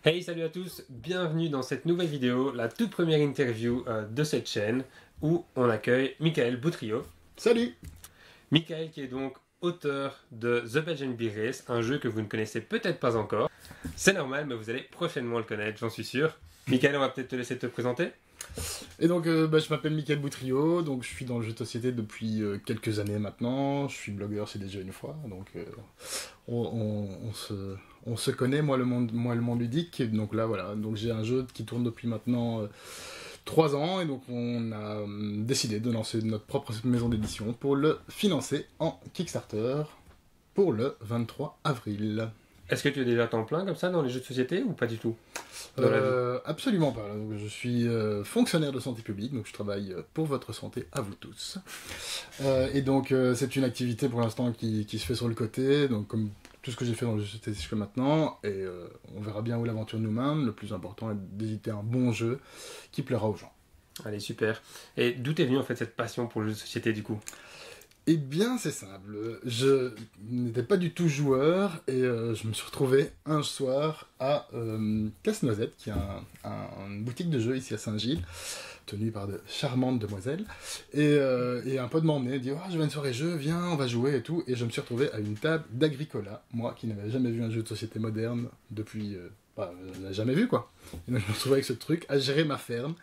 Hey, salut à tous, bienvenue dans cette nouvelle vidéo, la toute première interview de cette chaîne où on accueille Michael Boutrio. Salut! Michael qui est donc auteur de The Belgian Beer Race, un jeu que vous ne connaissez peut-être pas encore. C'est normal, mais vous allez prochainement le connaître, j'en suis sûr. Michael, on va peut-être te laisser te présenter. Et donc, je m'appelle Michael Boutrio, donc je suis dans le jeu de société depuis quelques années maintenant. Je suis blogueur, c'est déjà une fois, donc on se connaît, moi le monde ludique. Et donc là, voilà, donc j'ai un jeu qui tourne depuis maintenant 3 ans, et donc on a décidé de lancer notre propre maison d'édition pour le financer en Kickstarter pour le 23 avril. Est-ce que tu es déjà à temps plein comme ça dans les jeux de société ou pas du tout dans la vie? Absolument pas. Donc, je suis fonctionnaire de santé publique, donc je travaille pour votre santé à vous tous. Et donc c'est une activité pour l'instant qui se fait sur le côté, donc comme tout ce que j'ai fait dans le jeu de société jusqu'à maintenant, et on verra bien où l'aventure nous mène. Le plus important est d'éditer un bon jeu qui plaira aux gens. Allez, super. Et d'où est venue en fait cette passion pour le jeu de société du coup? Eh bien, c'est simple. Je n'étais pas du tout joueur et je me suis retrouvé un soir à Casse-Noisette, qui est une boutique de jeux ici à Saint-Gilles, tenue par de charmantes demoiselles. Et un pote m'a emmené, dit « Oh, je vais à une soirée jeu, viens, on va jouer et tout. » Et je me suis retrouvé à une table d'Agricola, moi qui n'avais jamais vu un jeu de société moderne depuis... je n'avais jamais vu, quoi. Et donc je me retrouvais avec ce truc à gérer ma ferme.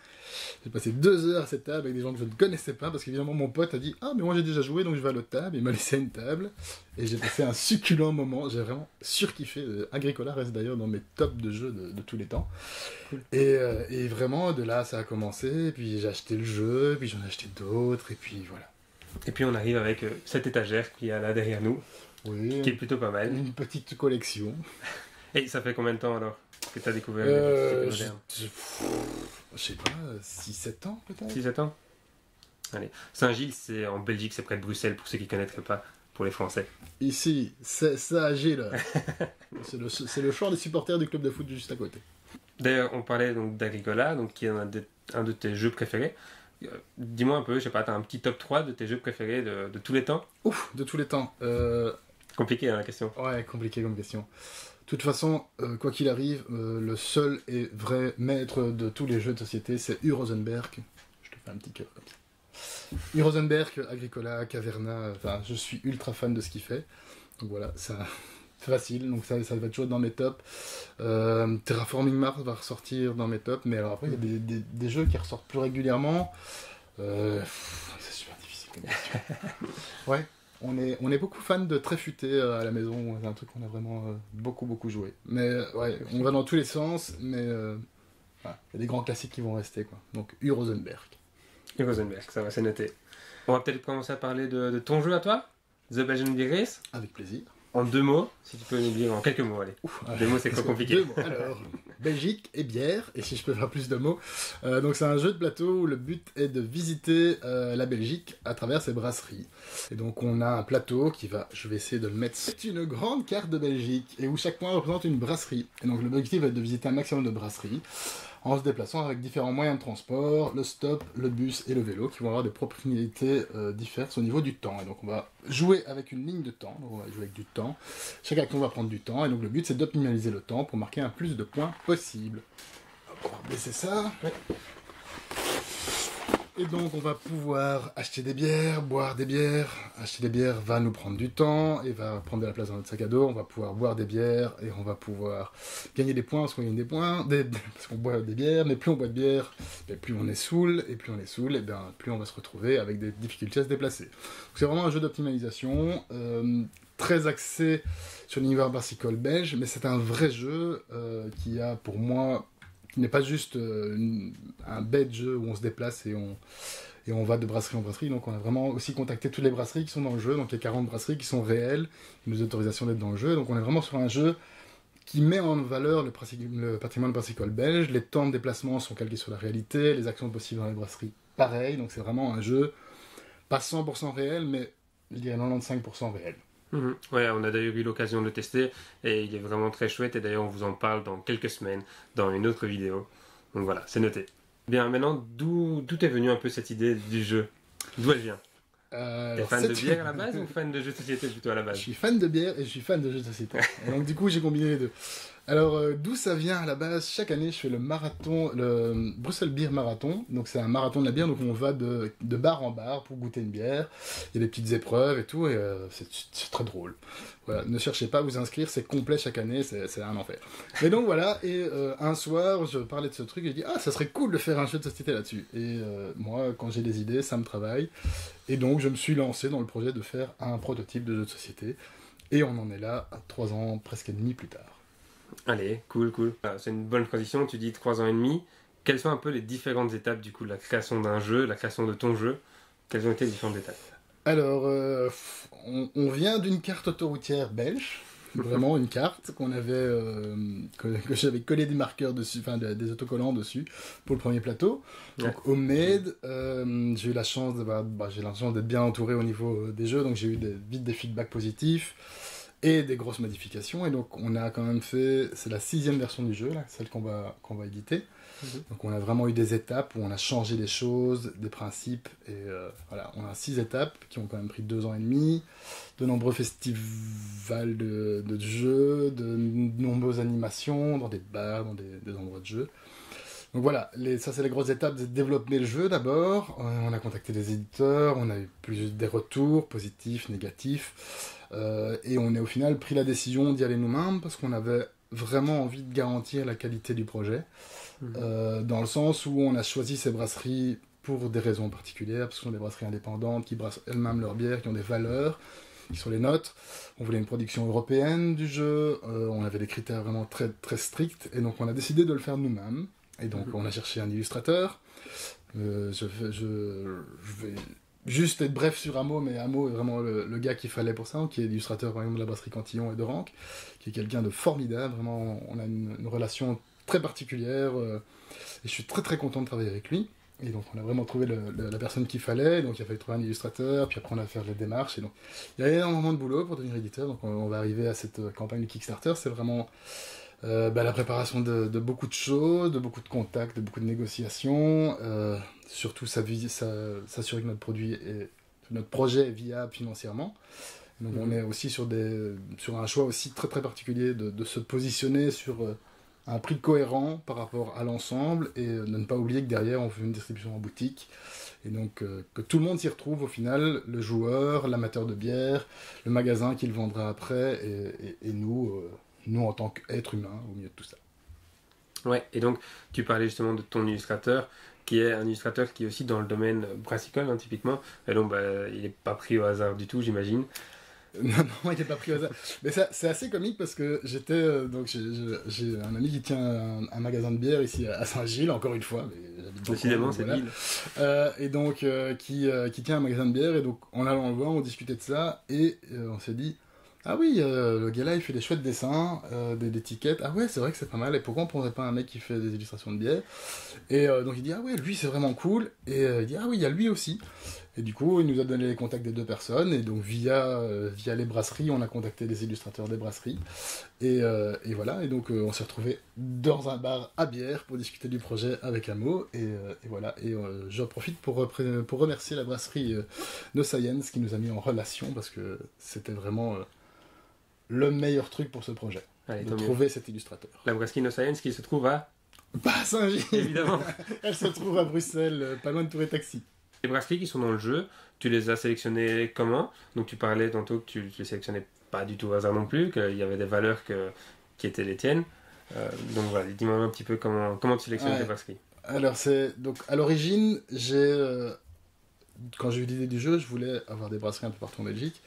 J'ai passé 2 heures à cette table avec des gens que je ne connaissais pas, parce qu'évidemment mon pote a dit « Ah, mais moi j'ai déjà joué, donc je vais à l'autre table. » Il m'a laissé à une table, et j'ai passé un succulent moment. J'ai vraiment surkiffé. Agricola reste d'ailleurs dans mes tops de jeux de tous les temps. Cool. Et vraiment, de là, ça a commencé, et puis j'ai acheté le jeu, puis j'en ai acheté d'autres, et puis voilà. Et puis on arrive avec cette étagère qui est là derrière nous, Oui, qui est plutôt pas mal. une petite collection. Et ça fait combien de temps alors que tu as découvert le jeu de société moderne? Je sais pas, 6-7 ans peut-être. 6-7 ans. Allez. Saint-Gilles, c'est en Belgique, c'est près de Bruxelles, pour ceux qui ne connaîtraient pas, pour les Français. Ici, c'est ça, Gilles. C'est le champ des supporters du club de foot juste à côté. D'ailleurs, on parlait donc d'Agricola, donc qui est un de tes jeux préférés. Dis-moi un peu, je sais pas, t'as un petit top 3 de tes jeux préférés de tous les temps? Ouf, de tous les temps. Compliqué, hein, la question. Ouais, compliqué comme question. De toute façon, quoi qu'il arrive, le seul et vrai maître de tous les jeux de société, c'est U. Rosenberg. Je te fais un petit cœur comme ça. U. Rosenberg, Agricola, Caverna, enfin, je suis ultra fan de ce qu'il fait. Donc voilà, ça, c'est facile, donc ça va toujours être dans mes tops. Terraforming Mars va ressortir dans mes tops, mais alors après, il y a des jeux qui ressortent plus régulièrement. C'est super difficile comme question. Ouais. On est beaucoup fans de Tréfuté à la maison, c'est un truc qu'on a vraiment beaucoup joué. Mais ouais, on va dans tous les sens, mais voilà, il y a des grands classiques qui vont rester, quoi. Donc U. Rosenberg. Et Rosenberg, ça va, c'est noté. On va peut-être commencer à parler de ton jeu à toi, The Belgian Beer Race. Avec plaisir. En 2 mots, si tu peux nous dire en quelques mots, allez. Ouf, 2 mots, c'est trop compliqué. 2 mots. Alors, Belgique et bière, et si je peux faire plus de mots. Donc c'est un jeu de plateau où le but est de visiter la Belgique à travers ses brasseries. Et donc on a un plateau qui va, je vais essayer de le mettre, c'est une grande carte de Belgique, et où chaque point représente une brasserie. Et donc l'objectif va être de visiter un maximum de brasseries, en se déplaçant avec différents moyens de transport, le stop, le bus et le vélo, qui vont avoir des propriétés diverses au niveau du temps. Et donc on va jouer avec une ligne de temps, donc on va jouer avec du temps. Chaque action va prendre du temps, et donc le but c'est d'optimaliser le temps pour marquer un plus de points possible. On va baisser ça. Ouais. Et donc on va pouvoir acheter des bières, boire des bières. Acheter des bières va nous prendre du temps et va prendre de la place dans notre sac à dos. On va pouvoir boire des bières et on va pouvoir gagner des points parce qu'on gagne des points, parce qu'on boit des bières. Mais plus on boit de bière, plus on est saoul. Et plus on est saoul, et bien plus on va se retrouver avec des difficultés à se déplacer. Donc c'est vraiment un jeu d'optimisation, très axé sur l'univers brassicole belge, mais c'est un vrai jeu qui a pour moi... qui n'est pas juste un bête jeu où on se déplace et on va de brasserie en brasserie. Donc on a vraiment aussi contacté toutes les brasseries qui sont dans le jeu. Donc il y a 40 brasseries qui sont réelles, qui nous ont l'autorisation d'être dans le jeu. Donc on est vraiment sur un jeu qui met en valeur le patrimoine brassicole belge. Les temps de déplacement sont calqués sur la réalité, les actions possibles dans les brasseries, pareil. Donc c'est vraiment un jeu pas 100% réel, mais je dirais 95% réel. Ouais, on a d'ailleurs eu l'occasion de le tester et il est vraiment très chouette et d'ailleurs on vous en parle dans quelques semaines dans une autre vidéo. Donc voilà, c'est noté. Bien, maintenant, d'où est venue un peu cette idée du jeu? D'où elle vient? T'es fan de bière à la base ou fan de jeux de société plutôt à la base? Je suis fan de bière et je suis fan de jeux de société. Et donc du coup j'ai combiné les deux. Alors, d'où ça vient à la base? Chaque année, je fais le marathon, le Bruxelles Beer Marathon. Donc, c'est un marathon de la bière. Donc, on va de bar en bar pour goûter une bière. Il y a des petites épreuves et tout. Et c'est très drôle. Voilà, ne cherchez pas à vous inscrire. C'est complet chaque année. C'est un enfer. Mais donc, voilà. Et un soir, je parlais de ce truc. Et je dis, ah, ça serait cool de faire un jeu de société là-dessus. Et moi, quand j'ai des idées, ça me travaille. Et donc, je me suis lancé dans le projet de faire un prototype de jeu de société. Et on en est là, 3 ans, presque et demi plus tard. Allez, cool, cool. C'est une bonne transition, tu dis 3 ans et demi. Quelles sont un peu les différentes étapes du coup de la création d'un jeu, la création de ton jeu? Quelles ont été les différentes étapes? Alors, on vient d'une carte autoroutière belge, vraiment une carte qu'on avait, que j'avais collé des marqueurs dessus, enfin des autocollants dessus pour le premier plateau. Donc homemade, j'ai eu la chance d'être bien entouré au niveau des jeux, donc j'ai eu vite des feedbacks positifs et des grosses modifications. Et donc on a quand même fait, c'est la 6e version du jeu, là, celle qu'on va éditer. Donc on a vraiment eu des étapes où on a changé des choses, des principes, et voilà, on a 6 étapes qui ont quand même pris 2 ans et demi, de nombreux festivals de jeux, de nombreuses animations, dans des bars, dans des endroits de jeu. Donc voilà, ça c'est les grosses étapes, de développer le jeu d'abord. On a contacté des éditeurs, on a eu des retours positifs, négatifs, et on a au final pris la décision d'y aller nous-mêmes parce qu'on avait vraiment envie de garantir la qualité du projet. Dans le sens où on a choisi ces brasseries pour des raisons particulières, parce que ce sont des brasseries indépendantes qui brassent elles-mêmes leurs bières, qui ont des valeurs, qui sont les nôtres. On voulait une production européenne du jeu, on avait des critères vraiment très, très stricts, et donc on a décidé de le faire nous-mêmes. Et donc on a cherché un illustrateur. Je vais juste être bref sur Amo, mais Amo est vraiment le gars qu'il fallait pour ça, qui est l'illustrateur par exemple de la brasserie Cantillon et de Rank, qui est quelqu'un de formidable, vraiment on a une relation très particulière, et je suis très très content de travailler avec lui. Et donc on a vraiment trouvé la personne qu'il fallait, donc il a fallu trouver un illustrateur, puis après on a fait les démarches, et donc il y a énormément de boulot pour devenir éditeur, donc on va arriver à cette campagne de Kickstarter, c'est vraiment la préparation de beaucoup de choses, de beaucoup de contacts, de beaucoup de négociations, surtout s'assurer que notre projet est viable financièrement. Donc on est aussi sur un choix aussi très très particulier de se positionner sur un prix cohérent par rapport à l'ensemble, et de ne pas oublier que derrière on fait une distribution en boutique, et donc que tout le monde s'y retrouve au final, le joueur, l'amateur de bière, le magasin qui le vendra après, et nous en tant qu'êtres humains au milieu de tout ça. Ouais, et donc tu parlais justement de ton illustrateur, qui est un illustrateur qui est aussi dans le domaine brassicole, hein, typiquement, et donc il n'est pas pris au hasard du tout, j'imagine. Non, il n'est pas pris au hasard. Mais ça, c'est assez comique parce que donc j'ai un ami qui tient un magasin de bière ici à Saint-Gilles, encore une fois. Mais décidément, c'est l'île. Et donc, qui tient un magasin de bière, et donc en allant le voir, on discutait de ça, et on s'est dit, ah oui, le gars là, il fait des chouettes dessins, des étiquettes. Ah ouais, c'est vrai que c'est pas mal. Et pourquoi on prendrait pas un mec qui fait des illustrations de bière? Et donc il dit, ah ouais, lui c'est vraiment cool. Et il dit, ah oui, il y a lui aussi. Et du coup, il nous a donné les contacts des 2 personnes. Et donc via les brasseries, on a contacté les illustrateurs des brasseries. Et voilà. Et donc on s'est retrouvés dans un bar à bière pour discuter du projet avec Amo. Et voilà. Et j'en profite pour remercier la brasserie No Science qui nous a mis en relation, parce que c'était vraiment le meilleur truc pour ce projet. Allez, de trouver cet illustrateur. La brasserie No Science qui se trouve à... Saint-Gilles. Évidemment. Elle se trouve à Bruxelles, pas loin de Tour et Taxi. Les brasseries qui sont dans le jeu, tu les as sélectionnées comment? Donc tu parlais tantôt que tu les sélectionnais pas du tout au hasard non plus, qu'il y avait des valeurs qui étaient les tiennes. Donc voilà, dis-moi un petit peu comment tu sélectionnes tes brasseries. Alors donc à l'origine, quand j'ai eu l'idée du jeu, je voulais avoir des brasseries un peu partout en Belgique.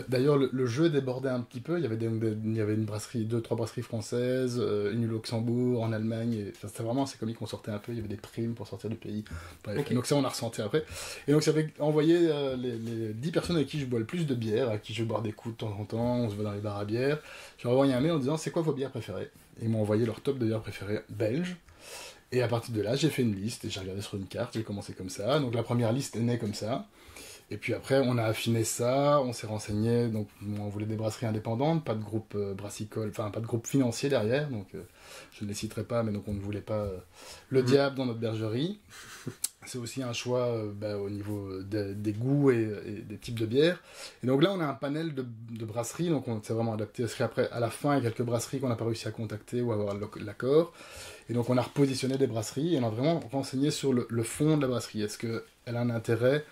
D'ailleurs, le jeu débordait un petit peu. Il y avait une brasserie, 2-3 brasseries françaises, une au Luxembourg, en Allemagne. C'était vraiment assez comique, on sortait un peu. Il y avait des primes pour sortir du pays. Bref. Okay. Donc ça, on a ressenti après. Et donc j'avais envoyé les 10 personnes avec qui je bois le plus de bière, à qui je vais boire des coups de temps en temps. On se va dans les bars à bière. J'ai envoyé un mail en disant, c'est quoi vos bières préférées? Et ils m'ont envoyé leur top de bières préférées belges. Et à partir de là, j'ai fait une liste et j'ai regardé sur une carte. J'ai commencé comme ça. Donc la première liste est née comme ça. Et puis après, on a affiné ça, on s'est renseigné, donc on voulait des brasseries indépendantes, pas de groupe brassicole, enfin pas de groupe financier derrière, donc je ne les citerai pas, mais donc on ne voulait pas le diable dans notre bergerie. C'est aussi un choix au niveau des goûts et des types de bières. Et donc là, on a un panel de brasseries, donc on s'est vraiment adapté. Parce qu'après, à la fin, il y a quelques brasseries qu'on n'a pas réussi à contacter ou avoir l'accord. Et donc on a repositionné des brasseries et on a vraiment renseigné sur le fond de la brasserie. Est-ce qu'elle a un intérêt?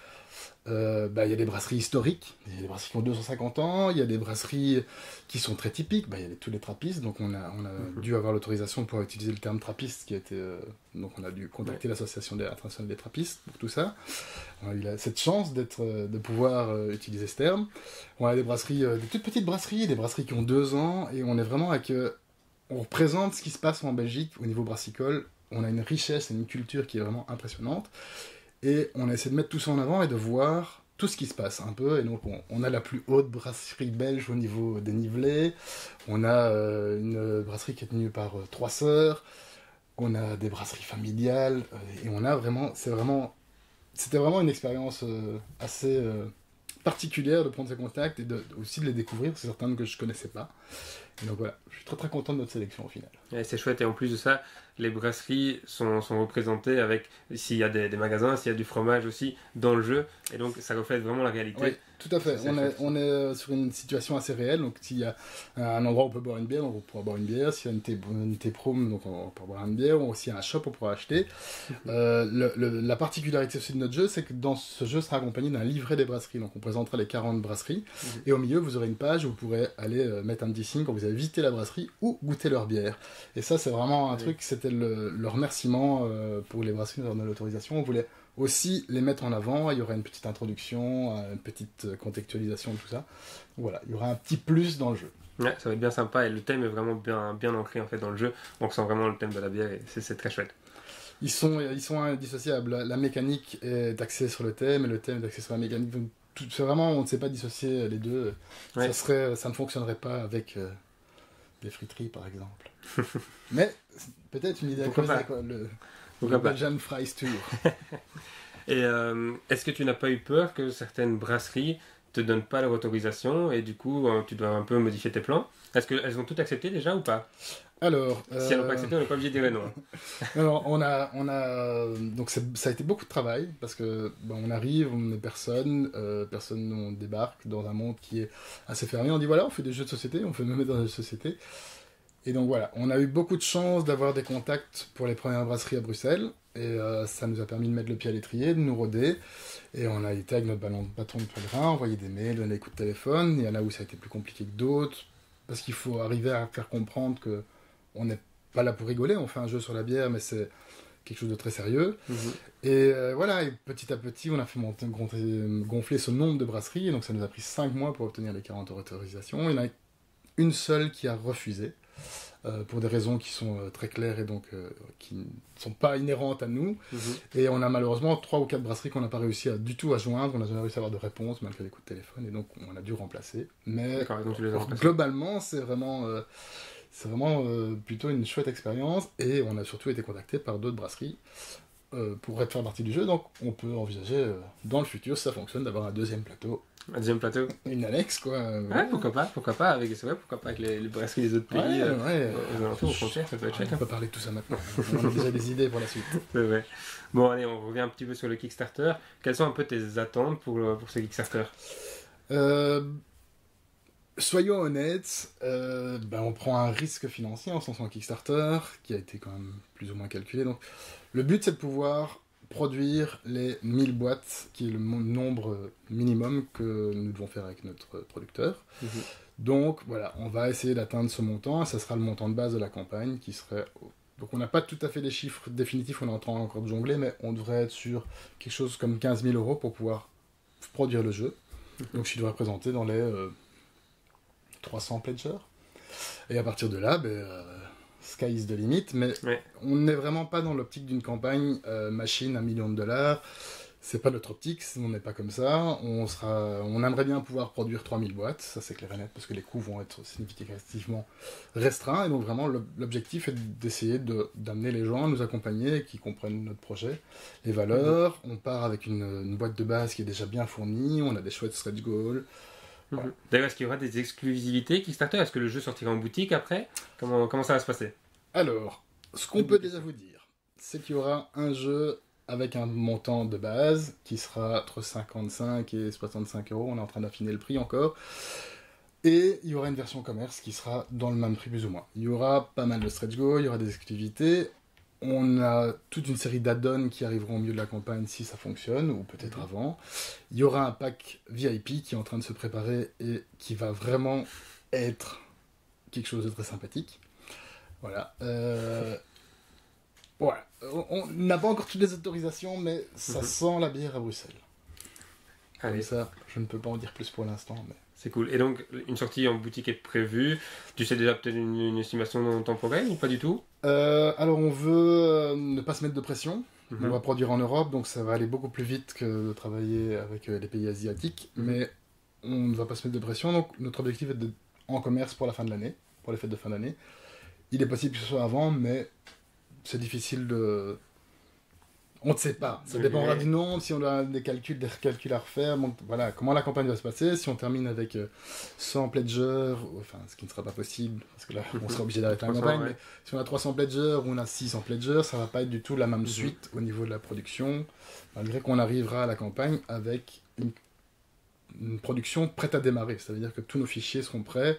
Il y a des brasseries historiques, il y a des brasseries qui ont 250 ans, il y a des brasseries qui sont très typiques, il y a tous les trappistes, donc on a dû avoir l'autorisation pour utiliser le terme trappiste, qui a été, donc on a dû contacter l'association internationale des trappistes pour tout ça. On a eu cette chance de pouvoir utiliser ce terme. On a des brasseries, des toutes petites brasseries, des brasseries qui ont 2 ans, et on est vraiment on représente ce qui se passe en Belgique au niveau brassicole. On a une richesse et une culture qui est vraiment impressionnante. Et on a essayé de mettre tout ça en avant et de voir tout ce qui se passe un peu. Et donc, on a la plus haute brasserie belge au niveau des nivelés. On a une brasserie qui est tenue par 3 sœurs. On a des brasseries familiales. Et on a vraiment... C'était vraiment une expérience assez particulière de prendre ces contacts et aussi de les découvrir. C'est certains que je ne connaissais pas. Et donc voilà, je suis très très content de notre sélection au final. Ouais, c'est chouette, et en plus de ça, les brasseries sont représentées avec, s'il y a des magasins, s'il y a du fromage aussi dans le jeu, et donc ça reflète vraiment la réalité. Oui, tout à fait. On est sur une situation assez réelle, donc s'il y a un endroit où on peut boire une bière, donc on pourra boire une bière. S'il y a une thé-prom, donc on pourra boire une bière, ou s'il y a un shop, on pourra acheter. La particularité aussi de notre jeu, c'est que dans ce jeu sera accompagné d'un livret des brasseries, donc on présentera les 40 brasseries, et au milieu vous aurez une page où vous pourrez aller mettre un petit signe quand vous avez visité la brasserie ou goûter leur bière. Et ça, c'est vraiment un truc, c'était le remerciement pour les brasseries de l'autorisation. On voulait aussi les mettre en avant. Il y aura une petite introduction, une petite contextualisation de tout ça. Voilà, il y aura un petit plus dans le jeu. Ouais, ça va être bien sympa, et le thème est vraiment bien ancré en fait dans le jeu. On sent vraiment le thème de la bière, et c'est très chouette. Ils sont indissociables. La mécanique est axée sur le thème, et le thème est axé sur la mécanique. Donc, c'est vraiment, on ne sait pas dissocier les deux. Ouais. Ça ne fonctionnerait pas avec des friteries, par exemple. Mais peut-être une idée à creuser, quoi. Le Belgian Fries Tour. Et est-ce que tu n'as pas eu peur que certaines brasseries te donnent pas leur autorisation et du coup tu dois un peu modifier tes plans? Est-ce qu'elles ont tout accepté déjà ou pas? Alors, si elles n'ont pas accepté, on n'est pas obligé de dire non. Alors, on a donc ça a été beaucoup de travail parce que on arrive, on est personne, on débarque dans un monde qui est assez fermé. On dit voilà, on fait des jeux de société, on fait même dans des sociétés. Et donc voilà, on a eu beaucoup de chance d'avoir des contacts pour les premières brasseries à Bruxelles. Et ça nous a permis de mettre le pied à l'étrier, de nous roder. Et on a été avec notre bâton de pèlerin, envoyer des mails, donner des coups de téléphone. Il y en a où ça a été plus compliqué que d'autres. Parce qu'il faut arriver à faire comprendre qu'on n'est pas là pour rigoler. On fait un jeu sur la bière, mais c'est quelque chose de très sérieux. Et voilà, et petit à petit, on a fait gonfler ce nombre de brasseries. Et donc ça nous a pris 5 mois pour obtenir les 40 autorisations. Il y en a une seule qui a refusé. Pour des raisons qui sont très claires et donc qui ne sont pas inhérentes à nous. Et on a malheureusement 3 ou 4 brasseries qu'on n'a pas réussi du tout à joindre. On n'a jamais réussi à avoir de réponse malgré les coups de téléphone et donc on a dû remplacer. Mais globalement, c'est vraiment plutôt une chouette expérience et on a surtout été contacté par d'autres brasseries pour faire partie du jeu. Donc on peut envisager dans le futur, si ça fonctionne, d'avoir un deuxième plateau. Un deuxième plateau. Une annexe, quoi. Ouais, pourquoi pas avec les brasseries des autres pays, aux alentours, aux frontières, ça peut être chouette. On peut parler de tout ça maintenant. On a déjà des idées pour la suite. C'est vrai. Bon, allez, on revient un petit peu sur le Kickstarter. Quelles sont un peu tes attentes pour ce Kickstarter? Soyons honnêtes, on prend un risque financier en se lançant un Kickstarter, qui a été quand même plus ou moins calculé. Donc, le but, c'est de pouvoir produire les 1000 boîtes, qui est le nombre minimum que nous devons faire avec notre producteur. Donc voilà, on va essayer d'atteindre ce montant, et ça sera le montant de base de la campagne, qui serait... Donc on n'a pas tout à fait les chiffres définitifs, on est en train encore de jongler, mais on devrait être sur quelque chose comme 15 000 € pour pouvoir produire le jeu. Donc je devrais présenter dans les 300 pledgers. Et à partir de là, sky is the limit, mais on n'est vraiment pas dans l'optique d'une campagne machine $1 million. C'est pas notre optique, on n'est pas comme ça. On aimerait bien pouvoir produire 3000 boîtes, ça c'est clair et net, parce que les coûts vont être significativement restreints. Et donc vraiment, l'objectif est d'essayer d'amener les gens à nous accompagner, qui comprennent notre projet, les valeurs. On part avec une boîte de base qui est déjà bien fournie, on a des chouettes stretch goals. Voilà. D'ailleurs, est-ce qu'il y aura des exclusivités Kickstarter? Est-ce que le jeu sortira en boutique après? Comment ça va se passer? Alors, ce qu'on peut déjà vous dire, c'est qu'il y aura un jeu avec un montant de base qui sera entre 55 et 65 euros. On est en train d'affiner le prix encore. Et il y aura une version commerce qui sera dans le même prix plus ou moins. Il y aura pas mal de stretch goals, il y aura des exclusivités. On a toute une série d'add-ons qui arriveront au milieu de la campagne si ça fonctionne, ou peut-être avant. Il y aura un pack VIP qui est en train de se préparer et qui va vraiment être quelque chose de très sympathique. Voilà. Voilà. On n'a pas encore toutes les autorisations, mais ça sent la bière à Bruxelles. Allez. Comme ça, je ne peux pas en dire plus pour l'instant. Mais... C'est cool. Et donc, une sortie en boutique est prévue. Tu sais déjà peut-être une estimation temporelle ou pas du tout? Alors, on veut ne pas se mettre de pression. On va produire en Europe, donc ça va aller beaucoup plus vite que de travailler avec les pays asiatiques. Mais on ne va pas se mettre de pression. Donc, notre objectif est en commerce pour la fin de l'année, pour les fêtes de fin d'année. Il est possible que ce soit avant, mais c'est difficile de... On ne sait pas. Ça dépendra du nombre, si on a des recalculs à refaire. Bon, voilà, comment la campagne va se passer. Si on termine avec 100 pledgers, enfin, ce qui ne sera pas possible, parce que là, on sera obligé d'arrêter la campagne. Mais si on a 300 pledgers ou on a 600 pledgers, ça ne va pas être du tout la même suite au niveau de la production, malgré qu'on arrivera à la campagne avec une production prête à démarrer. Ça veut dire que tous nos fichiers seront prêts.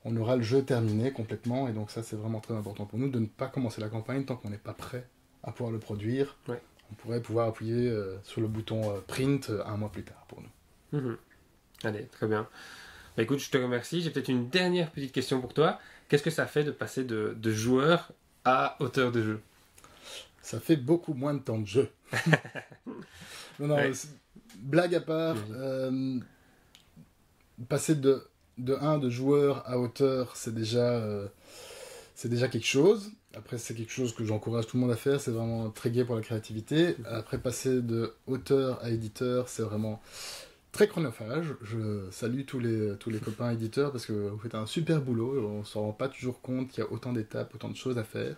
On aura le jeu terminé complètement, et donc ça c'est vraiment très important pour nous de ne pas commencer la campagne tant qu'on n'est pas prêt à pouvoir le produire. Ouais. On pourrait pouvoir appuyer sur le bouton print un mois plus tard pour nous. Allez, très bien. Bah, écoute, je te remercie. J'ai peut-être une dernière petite question pour toi. Qu'est-ce que ça fait de passer de joueur à auteur de jeu? Ça fait beaucoup moins de temps de jeu. Non, blague à part, passer de joueur à auteur, c'est déjà quelque chose. Après, c'est quelque chose que j'encourage tout le monde à faire. C'est vraiment très gai pour la créativité. Après, passer de auteur à éditeur, c'est vraiment très chronophage. Je salue tous les copains éditeurs parce que vous faites un super boulot. On ne s'en rend pas toujours compte qu'il y a autant d'étapes, autant de choses à faire.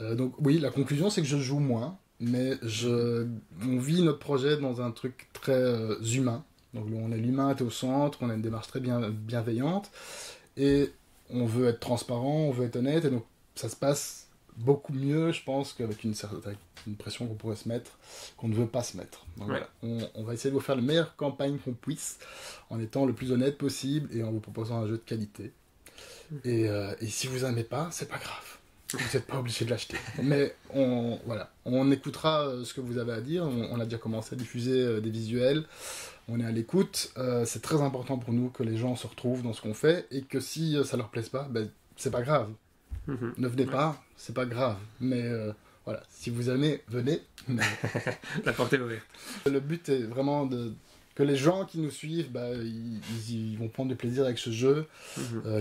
Donc oui, la conclusion, c'est que je joue moins. Mais on vit notre projet dans un truc très humain. Donc on est l'humain au centre, on a une démarche très bienveillante. Et on veut être transparent, on veut être honnête. Et donc ça se passe beaucoup mieux, je pense, qu'avec une pression qu'on pourrait se mettre, qu'on ne veut pas se mettre. Donc voilà, on va essayer de vous faire la meilleure campagne qu'on puisse, en étant le plus honnête possible et en vous proposant un jeu de qualité. Et si vous n'aimez pas, c'est pas grave. Vous n'êtes pas obligé de l'acheter. Mais on écoutera ce que vous avez à dire. On a déjà commencé à diffuser des visuels. On est à l'écoute. C'est très important pour nous que les gens se retrouvent dans ce qu'on fait et que si ça leur plaise pas, c'est pas grave. Ne venez pas, c'est pas grave. Mais voilà, si vous aimez, venez. Mais... La porte est ouverte. Le but est vraiment que les gens qui nous suivent, ils vont prendre du plaisir avec ce jeu,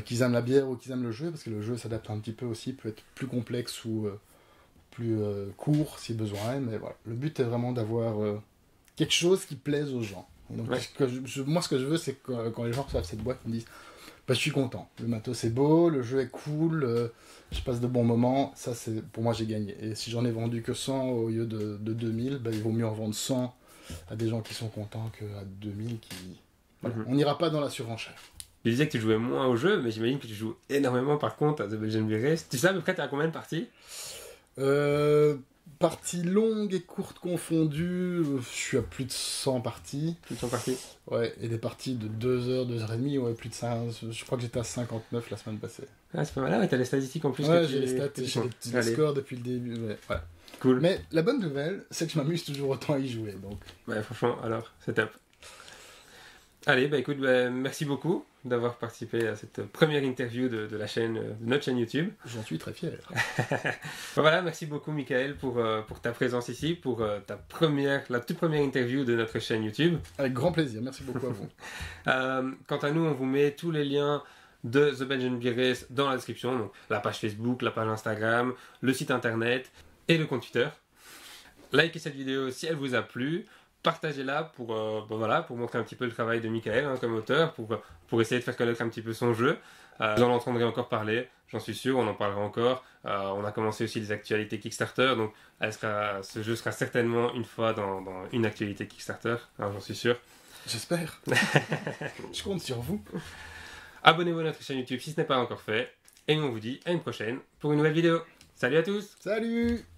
qu'ils aiment la bière ou qu'ils aiment le jeu, parce que le jeu s'adapte un petit peu aussi, peut être plus complexe ou plus court si besoin. Mais voilà, le but est vraiment d'avoir quelque chose qui plaise aux gens. Donc, moi, ce que je veux, c'est que quand les gens reçoivent cette boîte, ils me disent je suis content. Le matos est beau, le jeu est cool, je passe de bons moments. Ça, pour moi, j'ai gagné. Et si j'en ai vendu que 100 au lieu de 2000, il vaut mieux en vendre 100 à des gens qui sont contents qu'à 2000 qui... Voilà. On n'ira pas dans la surenchère. Tu disais que tu jouais moins au jeu, mais j'imagine que tu joues énormément par contre à The Belgian Beer Race. Tu sais à peu près t'es à combien de parties? Parties longues et courtes confondues, je suis à plus de 100 parties. Plus de 100 parties? Ouais, et des parties de 2 heures, 2 heures et demie, plus de 5. Je crois que j'étais à 59 la semaine passée. Ah, c'est pas mal, t'as les statistiques en plus. Ouais, j'ai les stats, j'ai les scores depuis le début. Ouais. Voilà. Cool. Mais la bonne nouvelle, c'est que je m'amuse toujours autant à y jouer. Donc. Ouais, franchement, alors, c'est top. Allez, écoute, merci beaucoup d'avoir participé à cette première interview de la chaîne, de notre chaîne YouTube. J'en suis très fier. Voilà, merci beaucoup Michael pour ta présence ici, pour la toute première interview de notre chaîne YouTube. Avec grand plaisir, merci beaucoup à vous. Quant à nous, on vous met tous les liens de The Belgian Beer Race dans la description, donc la page Facebook, la page Instagram, le site internet et le compte Twitter. Likez cette vidéo si elle vous a plu. partagez-la pour montrer un petit peu le travail de Michael hein, comme auteur, pour essayer de faire connaître un petit peu son jeu. Vous en entendrez encore parler, j'en suis sûr, on en parlera encore. On a commencé aussi les actualités Kickstarter, donc ce jeu sera certainement une fois dans une actualité Kickstarter, hein, j'en suis sûr. J'espère. Je compte sur vous. Abonnez-vous à notre chaîne YouTube si ce n'est pas encore fait, et nous on vous dit à une prochaine pour une nouvelle vidéo. Salut à tous! Salut!